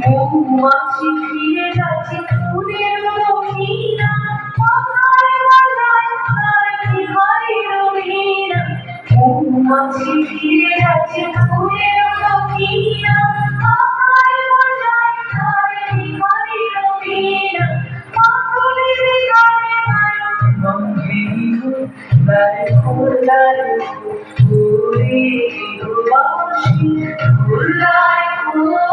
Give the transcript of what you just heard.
মৌমাছি ফিরে যাচ্ছে ফুলের মহিনা, কথায় বাজায় তার কি হয় রঙিনা। মৌমাছি ফিরে যাচ্ছে ফুলের মহিনা, কথায় বাজায় তার কি হয় রঙিনা। পাগলের গানে গায় গম্ভীর গায়ে খোলার ফুলে বাসি খোলায় ফুল